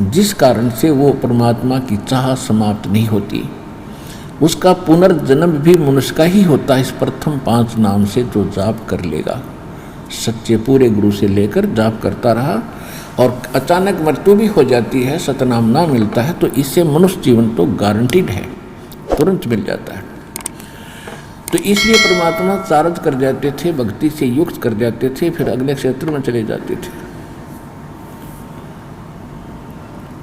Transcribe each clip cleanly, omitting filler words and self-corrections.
जिस कारण से वो परमात्मा की चाह समाप्त नहीं होती। उसका पुनर्जन्म भी मनुष्य का ही होता है इस प्रथम 5 नाम से जो जाप कर लेगा। सच्चे पूरे गुरु से लेकर जाप करता रहा और अचानक मृत्यु भी हो जाती है, सतनाम ना मिलता है, तो इससे मनुष्य जीवन तो गारंटीड है, तुरंत मिल जाता है। तो इसलिए परमात्मा चार्ज कर जाते थे, भक्ति से युक्त कर जाते थे, फिर अगले क्षेत्र में चले जाते थे।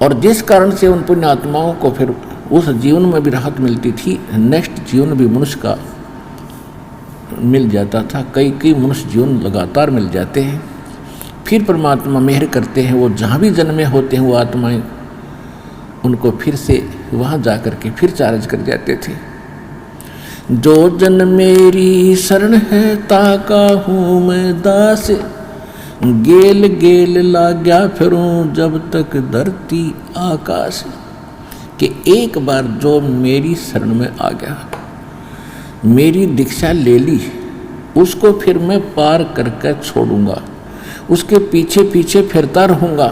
और जिस कारण से उन पुण्य आत्माओं को फिर उस जीवन में भी राहत मिलती थी, नेक्स्ट जीवन भी मनुष्य का मिल जाता था। कई मनुष्य जीवन लगातार मिल जाते हैं। फिर परमात्मा मेहर करते हैं, वो जहाँ भी जन्मे होते हैं वो आत्माएं उनको फिर से वहाँ जा कर के फिर चार्ज कर जाते थे। जो जन मेरी शरण है ताका हूँ मैं दास, गेल गेल लाग्या फिरूं जब तक धरती आकाश। कि एक बार जो मेरी शरण में आ गया, मेरी दीक्षा ले ली, उसको फिर मैं पार करके छोड़ूंगा, उसके पीछे पीछे फिरता रहूँगा।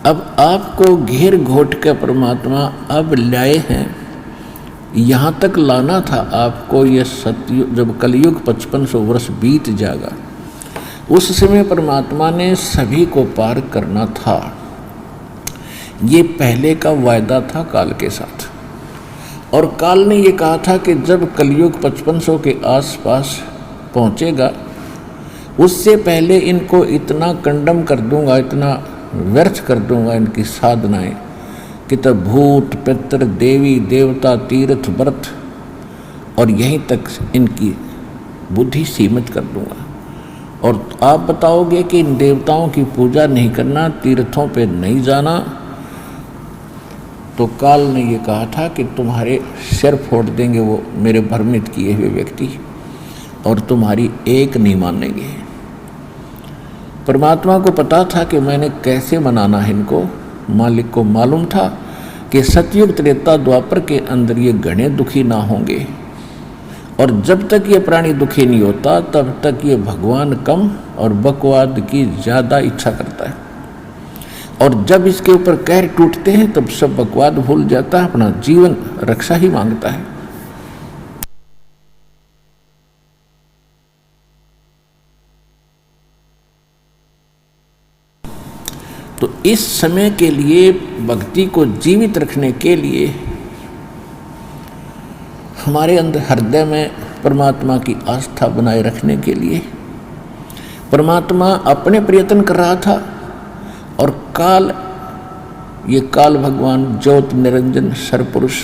अब आपको घेर घोट के परमात्मा अब लाए हैं, यहाँ तक लाना था आपको। यह सतयुग जब कलयुग 5500 वर्ष बीत जाएगा, उस समय परमात्मा ने सभी को पार करना था। ये पहले का वायदा था काल के साथ। और काल ने ये कहा था कि जब कलयुग 5500 के आसपास पहुँचेगा, उससे पहले इनको इतना कंडम कर दूंगा, इतना व्यर्थ कर दूंगा इनकी साधनाएं कि तब भूत पितर देवी देवता तीर्थ व्रत और यहीं तक इनकी बुद्धि सीमित कर दूंगा। और आप बताओगे कि इन देवताओं की पूजा नहीं करना, तीर्थों पे नहीं जाना, तो काल ने ये कहा था कि तुम्हारे सिर फोड़ देंगे वो मेरे भ्रमित किए हुए व्यक्ति, और तुम्हारी एक नहीं मानेंगे। परमात्मा को पता था कि मैंने कैसे मनाना है इनको। मालिक को मालूम था कि सतयुग त्रेता द्वापर के अंदर ये घने दुखी ना होंगे, और जब तक ये प्राणी दुखी नहीं होता तब तक ये भगवान कम और बकवाद की ज़्यादा इच्छा करता है। और जब इसके ऊपर कहर टूटते हैं तब सब बकवाद भूल जाता है, अपना जीवन रक्षा ही मांगता है। तो इस समय के लिए भक्ति को जीवित रखने के लिए हमारे अंदर हृदय में परमात्मा की आस्था बनाए रखने के लिए परमात्मा अपने प्रयत्न कर रहा था। और काल, ये काल भगवान ज्योत निरंजन सरपुरुष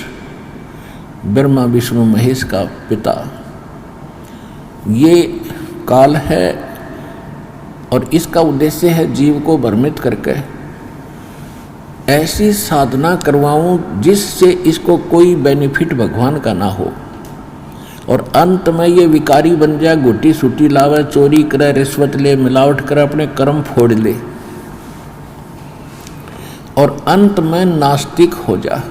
ब्रह्मा विष्णु महेश का पिता, ये काल है। और इसका उद्देश्य है जीव को भ्रमित करके ऐसी साधना करवाऊं जिससे इसको कोई बेनिफिट भगवान का ना हो, और अंत में ये विकारी बन जाए, गोटी सूटी लावे, चोरी करे, रिश्वत ले, मिलावट करे, अपने कर्म फोड़ ले और अंत में नास्तिक हो जा।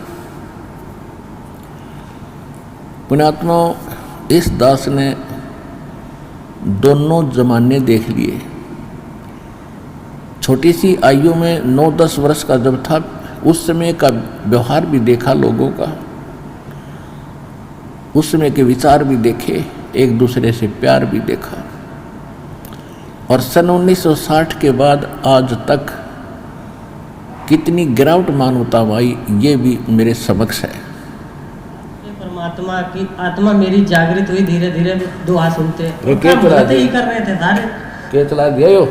पुण्यात्मा, इस दास ने दोनों जमाने देख लिए। छोटी सी आयु में 9-10 वर्ष का जब था, उस समय का व्यवहार भी देखा लोगों का, उस समय के विचार भी देखे, एक दूसरे से प्यार भी देखा। और सन 1960 के बाद आज तक कितनी गिरावट मानवतावाई, ये भी मेरे समक्ष है। परमात्मा की आत्मा मेरी जागृत हुई, धीरे धीरे दुआ सुनते ही कर रहे थे सारे के चला दिया यो।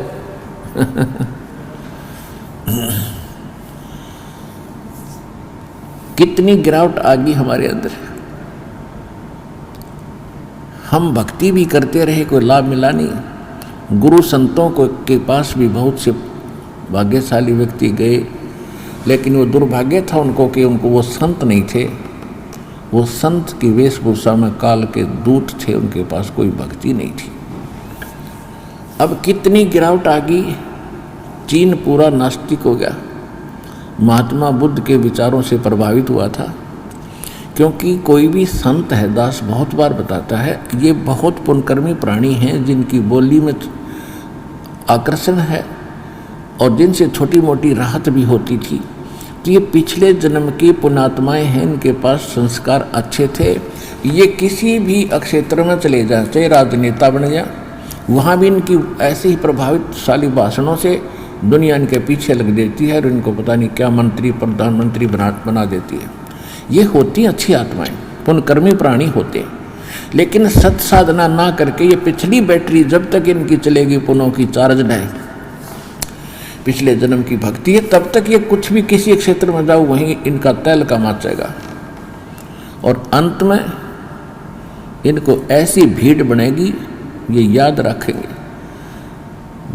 कितनी गिरावट आ गई हमारे अंदर। हम भक्ति भी करते रहे, कोई लाभ मिला नहीं। गुरु संतों को के पास भी बहुत से भाग्यशाली व्यक्ति गए, लेकिन वो दुर्भाग्य था उनको कि उनको वो संत नहीं थे। वो संत की वेशभूषा में काल के दूत थे, उनके पास कोई भक्ति नहीं थी। अब कितनी गिरावट आ गई। चीन पूरा नास्तिक हो गया। महात्मा बुद्ध के विचारों से प्रभावित हुआ था, क्योंकि कोई भी संत है, दास बहुत बार बताता है, ये बहुत पुण्यकर्मी प्राणी हैं जिनकी बोली में आकर्षण है और जिनसे छोटी मोटी राहत भी होती थी। कि ये पिछले जन्म की पुण्यात्माएं हैं, इनके पास संस्कार अच्छे थे, ये किसी भी क्षेत्र में चले जाए, चाहे राजनेता बन जाए, वहाँ भी इनकी ऐसे ही प्रभावितशाली भाषणों से दुनिया इनके पीछे लग देती है और इनको पता नहीं क्या मंत्री प्रधानमंत्री बना देती है। ये होती अच्छी आत्माएं, पुण्यकर्मी प्राणी होते, लेकिन सत साधना ना करके ये पिछली बैटरी जब तक इनकी चलेगी, पुनों की चार्ज है, पिछले जन्म की भक्ति है, तब तक ये कुछ भी किसी क्षेत्र में जाओ वहीं इनका तैल का माचेगा और अंत में इनको ऐसी भीड़ बनेगी, ये याद रखेंगे,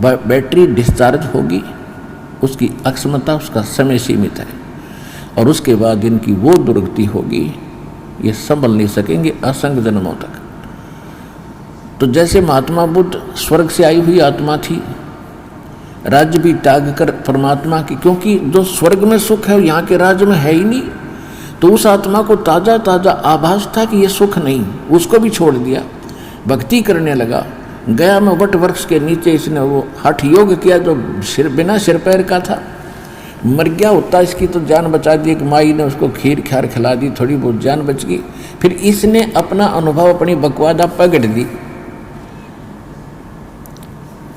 बैटरी डिस्चार्ज होगी, उसकी अक्षमता, उसका समय सीमित है और उसके बाद इनकी वो दुर्गति होगी, ये संभल नहीं सकेंगे असंख्य जन्मों तक। तो जैसे महात्मा बुद्ध स्वर्ग से आई हुई आत्मा थी, राज्य भी त्याग कर परमात्मा की, क्योंकि जो स्वर्ग में सुख है यहाँ के राज्य में है ही नहीं, तो उस आत्मा को ताज़ा ताज़ा आभास था कि ये सुख नहीं, उसको भी छोड़ दिया, भक्ति करने लगा। गया में वट वृक्ष के नीचे इसने वो हठ योग किया जो बिना सिर पैर का था, मर गया होता इसकी तो जान बचा दी, एक माई ने उसको खीर खार खिला दी, थोड़ी बहुत जान बच गई। फिर इसने अपना अनुभव, अपनी बकवादा पकड़ दी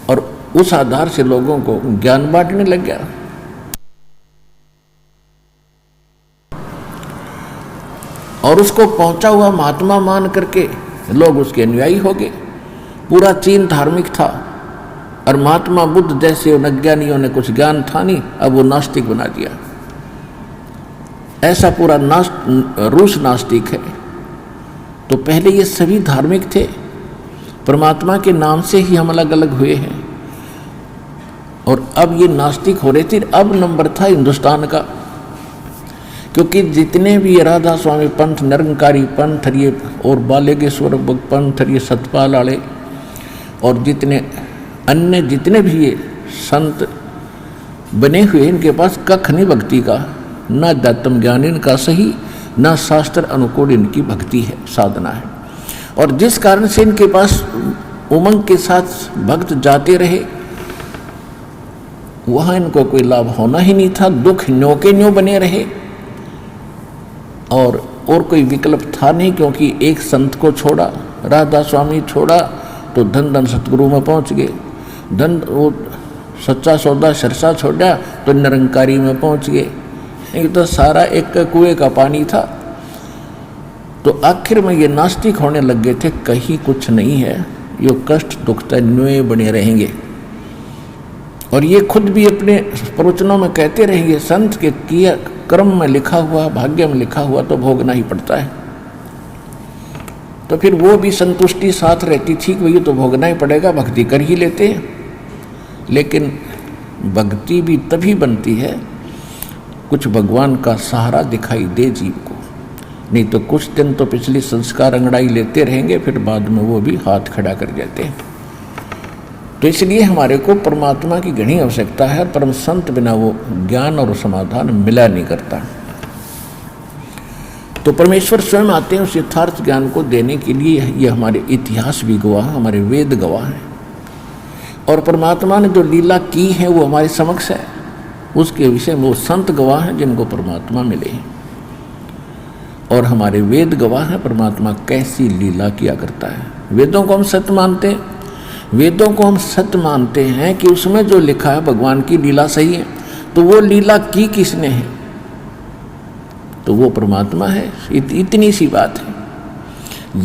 और उस आधार से लोगों को ज्ञान बांटने लग गया। और उसको पहुंचा हुआ महात्मा मान करके लोग उसके अनुयायी हो गए। पूरा चीन धार्मिक था और महात्मा बुद्ध जैसे उन अज्ञानियों ने कुछ ज्ञान था नहीं, अब वो नास्तिक बना दिया। ऐसा पूरा रूस नास्तिक है। तो पहले ये सभी धार्मिक थे, परमात्मा के नाम से ही हम अलग अलग हुए हैं और अब ये नास्तिक हो रहे थे। अब नंबर था हिंदुस्तान का, क्योंकि जितने भी ये राधा स्वामी पंथ, निरंकारी पंथ ये और बालेगेश्वर पंथ ये सतपाल आले और जितने अन्य जितने भी ये संत बने हुए, इनके पास कख नहीं भक्ति का, न अध्यात्म ज्ञान इनका सही, न शास्त्र अनुकूल इनकी भक्ति है, साधना है। और जिस कारण से इनके पास उमंग के साथ भक्त जाते रहे, वहाँ इनको कोई लाभ होना ही नहीं था, दुख न्यो के न्यो बने रहे और कोई विकल्प था नहीं। क्योंकि एक संत को छोड़ा, राधा स्वामी छोड़ा तो धन धन सतगुरु में पहुंच गए, धन वो सच्चा सौदा सरसा छोड़ा तो निरंकारी में पहुंच गए। एक तो सारा एक कुएं का पानी था। तो आखिर में ये नास्तिक होने लग गए थे, कहीं कुछ नहीं है, ये कष्ट दुख न्योय बने रहेंगे। और ये खुद भी अपने प्रवचनों में कहते रहेंगे, संत के किया कर्म में लिखा हुआ, भाग्य में लिखा हुआ तो भोगना ही पड़ता है। तो फिर वो भी संतुष्टि साथ रहती थी कि ये तो भोगना ही पड़ेगा, भक्ति कर ही लेते हैं। लेकिन भक्ति भी तभी बनती है कुछ भगवान का सहारा दिखाई दे जीव को, नहीं तो कुछ दिन तो पिछली संस्कार अंगड़ाई लेते रहेंगे, फिर बाद में वो भी हाथ खड़ा कर जाते हैं। तो इसलिए हमारे को परमात्मा की घनी आवश्यकता है। परम संत बिना वो ज्ञान और समाधान मिला नहीं करता। तो परमेश्वर स्वयं आते हैं उस यथार्थ ज्ञान को देने के लिए। ये हमारे इतिहास भी गवाह, हमारे वेद गवाह हैं और परमात्मा ने जो लीला की है वो हमारे समक्ष है। उसके विषय में वो संत गवाह हैं जिनको परमात्मा मिले हैं और हमारे वेद गवाह हैं परमात्मा कैसी लीला किया करता है। वेदों को हम सत्य मानते हैं, वेदों को हम सत्य मानते हैं कि उसमें जो लिखा है भगवान की लीला सही है। तो वो लीला की किसने है? तो वो परमात्मा है। इतनी सी बात है।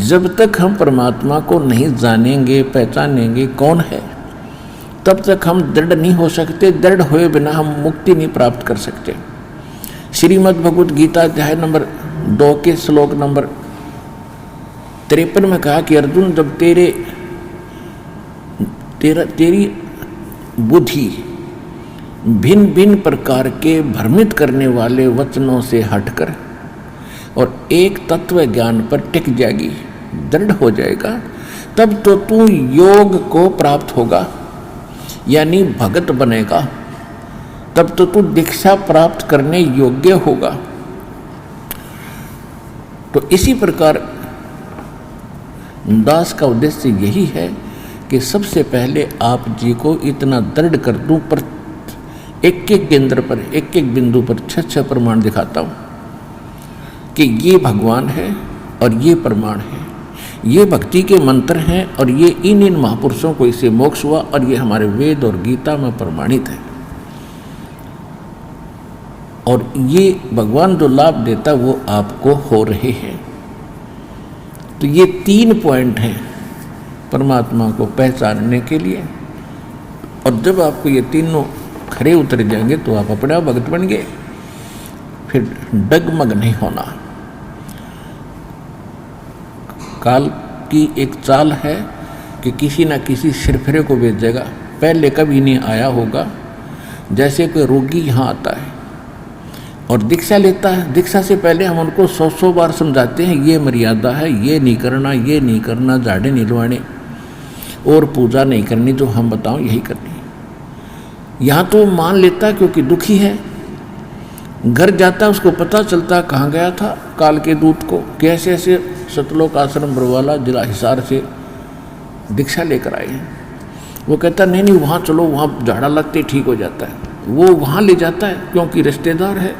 जब तक हम परमात्मा को नहीं जानेंगे, पहचानेंगे कौन है, तब तक हम दृढ़ नहीं हो सकते। दृढ़ हुए बिना हम मुक्ति नहीं प्राप्त कर सकते। श्रीमद् भगवद गीता अध्याय नंबर 2 के श्लोक नंबर 53 में कहा कि अर्जुन, जब तेरी बुद्धि भिन्न भिन्न प्रकार के भ्रमित करने वाले वचनों से हटकर और एक तत्व ज्ञान पर टिक जाएगी, दृढ़ हो जाएगा, तब तो तू योग को प्राप्त होगा, यानी भगत बनेगा। तब तो तू दीक्षा प्राप्त करने योग्य होगा। तो इसी प्रकार दास का उद्देश्य यही है कि सबसे पहले आप जी को इतना दृढ़ कर दूं, पर एक एक केंद्र पर, एक एक बिंदु पर 6-6 प्रमाण दिखाता हूँ कि ये भगवान है और ये प्रमाण है, ये भक्ति के मंत्र हैं और ये इन महापुरुषों को इससे मोक्ष हुआ और ये हमारे वेद और गीता में प्रमाणित है। और ये भगवान जो लाभ देता वो आपको हो रहे हैं। तो ये 3 पॉइंट हैं परमात्मा को पहचानने के लिए। और जब आपको ये तीनों खरे उतर जाएंगे तो आप अपने आप भगत बन गए, फिर डगमग नहीं होना। काल की एक चाल है कि किसी ना किसी सिरफिरे को भेजेगा, पहले कभी नहीं आया होगा। जैसे कोई रोगी यहाँ आता है और दीक्षा लेता है, दीक्षा से पहले हम उनको 100 बार समझाते हैं ये मर्यादा है, ये नहीं करना, ये नहीं करना, झाड़े नहीं लुआने और पूजा नहीं करनी, जो हम बताओ यही करनी। यहाँ तो मान लेता है क्योंकि दुखी है, घर जाता है उसको पता चलता कहाँ गया था काल के दूत को, कैसे ऐसे सतलोक आश्रम बरवाला जिला हिसार से दीक्षा लेकर आए हैं। वो कहता नहीं नहीं वहाँ चलो, वहाँ झाड़ा लगते ठीक हो जाता है। वो वहाँ ले जाता है क्योंकि रिश्तेदार है।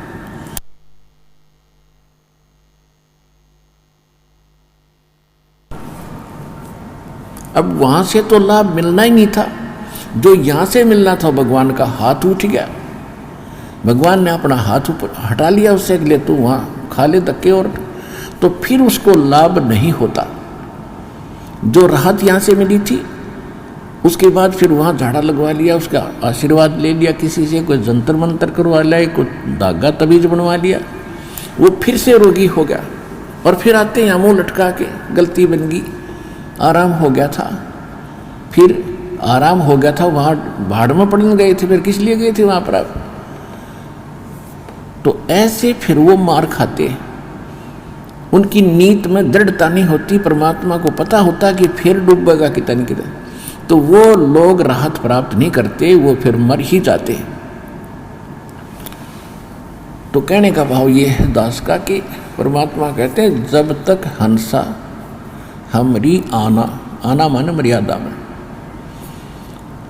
अब वहाँ से तो लाभ मिलना ही नहीं था, जो यहाँ से मिलना था भगवान का हाथ उठ गया। भगवान ने अपना हाथ ऊपर हटा लिया उससे, ले तू वहाँ खा ले धक्के, और तो फिर उसको लाभ नहीं होता। जो राहत यहाँ से मिली थी उसके बाद फिर वहाँ झाड़ा लगवा लिया, उसका आशीर्वाद ले लिया किसी से, कोई जंतर मंतर करवा लिया, कोई धागा तबीज बनवा लिया, वो फिर से रोगी हो गया। और फिर आते हैं मुँह लटका के, गलती बन गई, आराम हो गया था। फिर आराम हो गया था, वहाँ भाड़ में पड़ने गए थे, फिर किस लिए गए थे वहाँ पर आप? तो ऐसे फिर वो मार खाते, उनकी नीत में दृढ़ता नहीं होती। परमात्मा को पता होता कि फिर डूबेगा कितने कितने, तो वो लोग राहत प्राप्त नहीं करते, वो फिर मर ही जाते। तो कहने का भाव ये है दास का कि परमात्मा कहते हैं जब तक हंसा हमरी आना, आना माने मर्यादा में,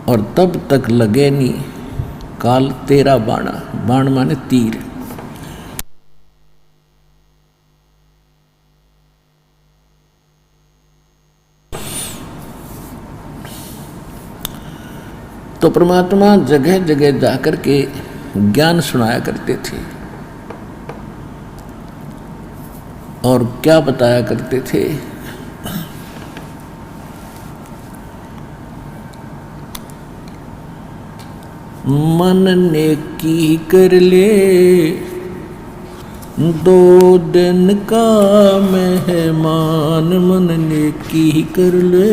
और तब तक लगे नी काल तेरा बाणा, बाण माने तीर। तो परमात्मा जगह जगह जाकर के ज्ञान सुनाया करते थे और क्या बताया करते थे? मन ने की कर ले 2 दिन का मेहमान, मन ने की कर ले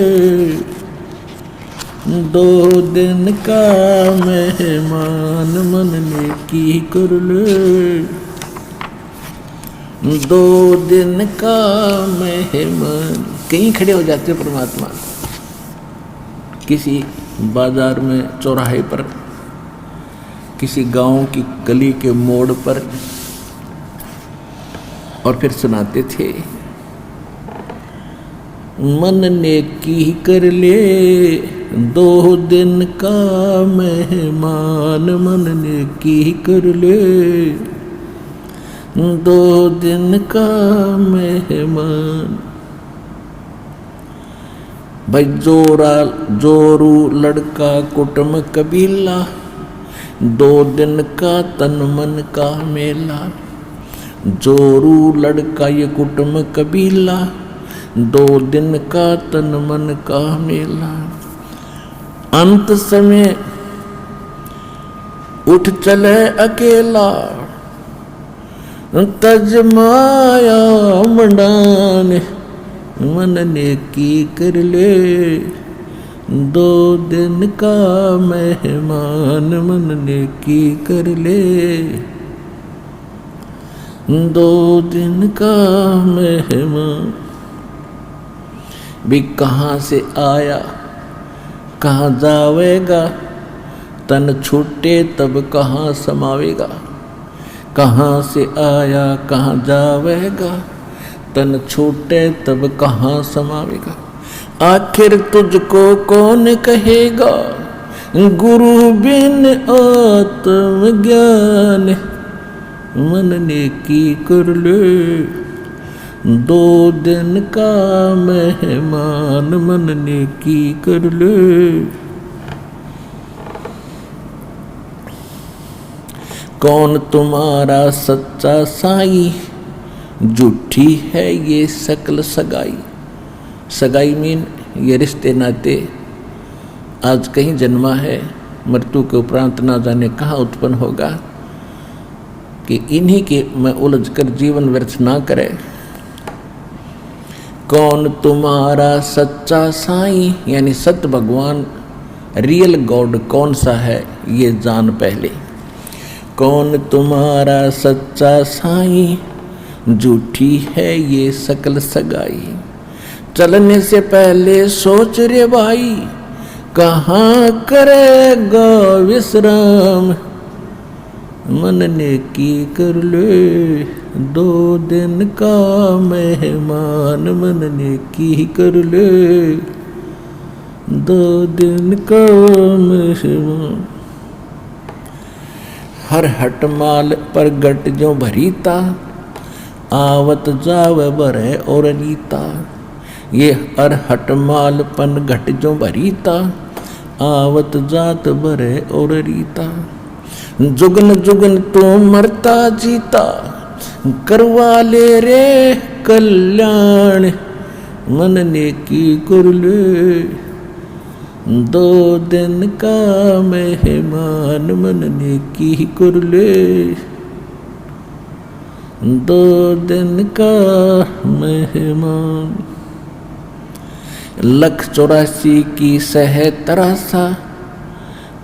2 दिन का मेहमान, मन ने की कर ले 2 दिन का मेहमान। कहीं खड़े हो जाते परमात्मा, किसी बाजार में, चौराहे पर, किसी गांव की गली के मोड़ पर, और फिर सुनाते थे मन ने की कर ले 2 दिन का मेहमान, मन ने की कर ले 2 दिन का मेहमान। भाई जोरू लड़का कुटुंब कबीला, 2 दिन का तन मन का मेला। जोरू लड़का ये कुटुंब कबीला, 2 दिन का तन मन का मेला। अंत समय उठ चले अकेला, तज माया मंडाने, मन ने की कर ले 2 दिन का मेहमान, मन ने की कर ले 2 दिन का मेहमान। भी कहाँ से आया कहाँ जावेगा, तन छूटे तब कहाँ समावेगा। कहाँ से आया कहाँ जावेगा, तन छूटे तब कहाँ समावेगा। आखिर तुझको कौन कहेगा, गुरु बिन आत्मज्ञान मन ने की कर ले, 2 दिन का मेहमान मन ने की कर ले। कौन तुम्हारा सच्चा साई, झूठी है ये सकल सगाई। सगाई मीन ये रिश्ते नाते आज कहीं जन्मा है, मृत्यु के उपरांत ना जाने कहाँ उत्पन्न होगा, कि इन्हीं के में उलझ कर जीवन व्यर्थ ना करे। कौन तुम्हारा सच्चा साई, यानी सत्य भगवान रियल गॉड कौन सा है ये जान पहले। कौन तुम्हारा सच्चा साई, झूठी है ये सकल सगाई। चलने से पहले सोच रे भाई, कहाँ करेगा विश्राम मन ने की कर ले, 2 दिन का मेहमान मन ने की कर ले, 2 दिन का मेहमान। हर हट माल पर गट जो भरीता, आवत जाव भरे और रीता। ये हर हट माल पन घट जो भरीता, आवत जात भरे और रीता। जुगन जुगन तो मरता जीता, करवा ले रे कल्याण मन ने की कर ले, 2 दिन का मेहमान मन ने की कर ले, 2 दिन का मेहमान। 184 की सह तरासा,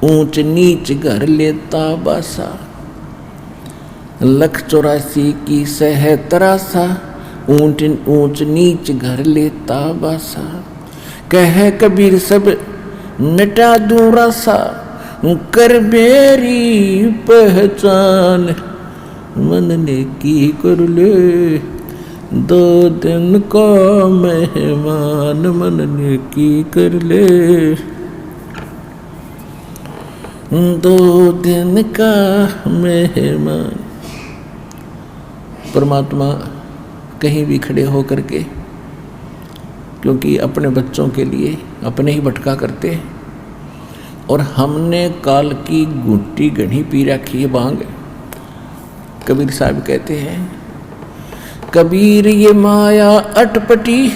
ऊंच नीच घर लेता बासा। 184 की सह तरासा, ऊंच नीच घर लेता बासा। कह कबीर सब मिटा दूं रासा, कर मेरी पहचान मन ने की कर ले, 2 दिन का मेहमान मन ने की कर ले, 2 दिन का मेहमान। परमात्मा कहीं भी खड़े हो करके, क्योंकि अपने बच्चों के लिए अपने ही भटका करते हैं, और हमने काल की घुट्टी घनी पी रखी है भांग। कबीर साहब कहते हैं, कबीर ये माया अटपटी,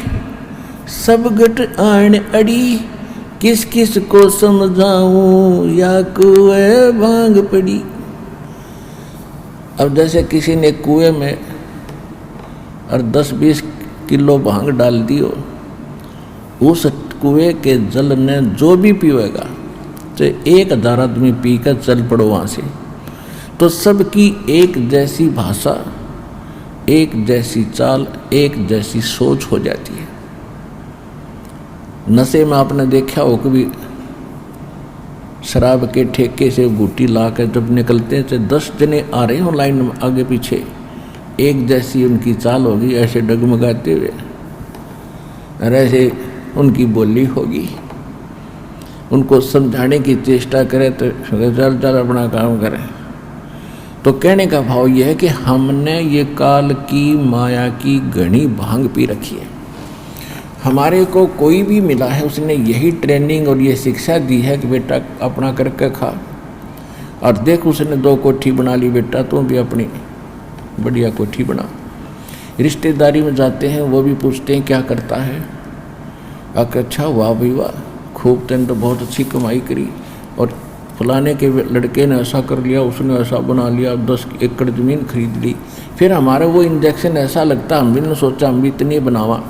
सब गट आन अड़ी, किस किस को समझाऊं या कुएं भांग पड़ी। अब जैसे किसी ने कुएं में और 10-20 किलो भांग डाल दियो, उस कुएं के जल ने जो भी पीवेगा, चाहे 1000 आदमी पीकर चल पड़ो वहाँ से, तो सबकी एक जैसी भाषा, एक जैसी चाल, एक जैसी सोच हो जाती है। नशे में आपने देखा हो कभी, शराब के ठेके से बूटी ला कर जब निकलते हैं, चाहे 10 जने आ रहे हो लाइन में आगे पीछे, एक जैसी उनकी चाल होगी, ऐसे डगमगाते हुए, और ऐसे उनकी बोली होगी। उनको समझाने की चेष्टा करें तो चल चल अपना काम करें। तो कहने का भाव यह है कि हमने ये काल की माया की घनी भांग पी रखी है। हमारे को कोई भी मिला है, उसने यही ट्रेनिंग और ये शिक्षा दी है कि बेटा अपना करके खा, और देख उसने 2 कोठी बना ली, बेटा तुम भी अपनी बढ़िया कोठी बना। रिश्तेदारी में जाते हैं, वो भी पूछते हैं क्या करता है। अच्छा वाह भाई वाह, खूब तेन तो बहुत अच्छी कमाई करी, और फलाने के लड़के ने ऐसा कर लिया, उसने ऐसा बना लिया, 10 एकड़ ज़मीन खरीद ली। फिर हमारा वो इंजेक्शन ऐसा लगता, हम भी ने सोचा हम भी इतनी बनावा।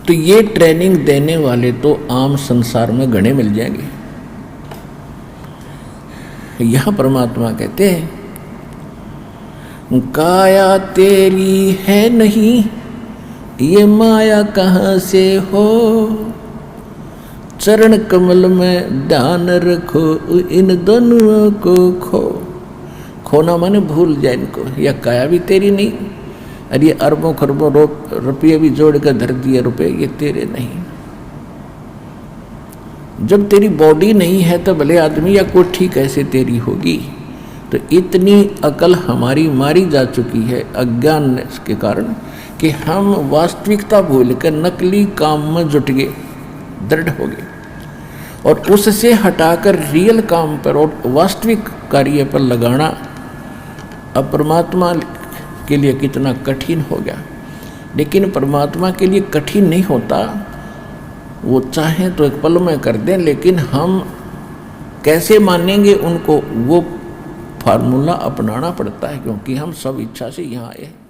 तो ये ट्रेनिंग देने वाले तो आम संसार में घने मिल जाएंगे। यहाँ परमात्मा कहते हैं, काया तेरी है नहीं, ये माया कहाँ से हो, चरण कमल में ध्यान रखो, इन दोनों को खो। खोना माने भूल जाए इनको, यह काया भी तेरी नहीं, और ये अरबों खरबों रुपये भी जोड़ कर धर दिए रुपये, ये तेरे नहीं। जब तेरी बॉडी नहीं है तो भले आदमी या कोठी कैसे तेरी होगी। तो इतनी अकल हमारी मारी जा चुकी है अज्ञान के कारण कि हम वास्तविकता भूल कर नकली काम में जुट गए, दृढ़ हो गए, और उससे हटाकर रियल काम पर और वास्तविक कार्य पर लगाना अब परमात्मा के लिए कितना कठिन हो गया। लेकिन परमात्मा के लिए कठिन नहीं होता, वो चाहें तो एक पल में कर दें, लेकिन हम कैसे मानेंगे उनको, वो फार्मूला अपनाना पड़ता है, क्योंकि हम सब इच्छा से यहाँ आए हैं।